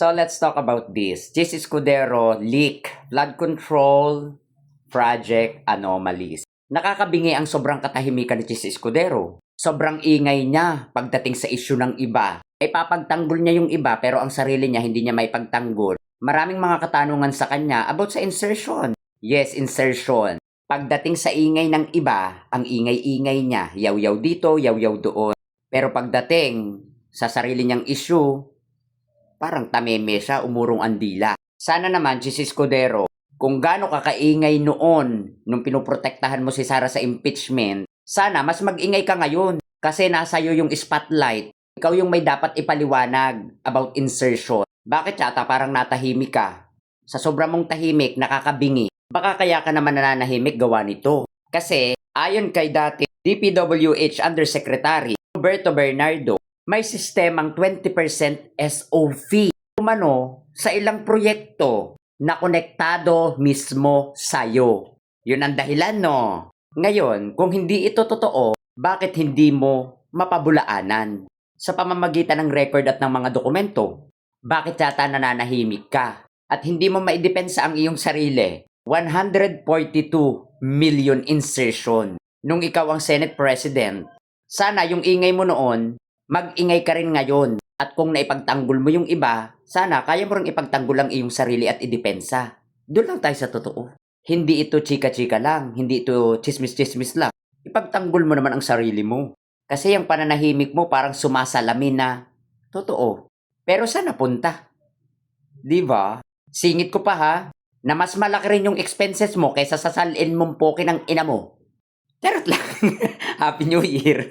So let's talk about this. Chis Escudero leak, flood control, project anomalies. Nakakabingi ang sobrang katahimikan ni Chis Escudero. Sobrang ingay niya pagdating sa issue ng iba. Ay papagtanggol niya yung iba pero ang sarili niya hindi niya may pagtanggol. Maraming mga katanungan sa kanya about sa insertion. Yes, insertion. Pagdating sa ingay ng iba, ang ingay-ingay niya, yaw-yaw dito, yaw-yaw doon. Pero pagdating sa sarili niyang issue, parang tameme siya, umurong andila. Sana naman, Chis Escudero, kung gaano kakaingay noon nung pinoprotektahan mo si Sara sa impeachment, sana mas mag-ingay ka ngayon kasi nasa iyo yung spotlight. Ikaw yung may dapat ipaliwanag about insertion. Bakit yata parang natahimik ka? Sa sobrang mong tahimik, nakakabingi. Baka kaya ka naman nananahimik gawa nito. Kasi ayon kay dati DPWH Undersecretary Roberto Bernardo, may sistemang 20% SOV umano sa ilang proyekto na konektado mismo sa'yo. Yun ang dahilan, no? Ngayon, kung hindi ito totoo, bakit hindi mo mapabulaanan? Sa pamamagitan ng record at ng mga dokumento, bakit yata nananahimik ka? At hindi mo maidepensa ang iyong sarili? 142 million insertion nung ikaw ang Senate President. Sana yung ingay mo noon, mag-ingay ka rin ngayon. At kung naipagtanggol mo yung iba, sana kaya mo rin ipagtanggol ang iyong sarili at idepensa. Doon lang tayo sa totoo. Hindi ito chika-chika lang, hindi ito chismis-chismis lang. Ipagtanggol mo naman ang sarili mo. Kasi yung pananahimik mo parang sumasalamin na totoo. Pero saan napunta? Diba? Singit ko pa ha, na mas malaki rin yung expenses mo kaysa sa salin mong pokin ng ina mo. Charot lang. Happy New Year.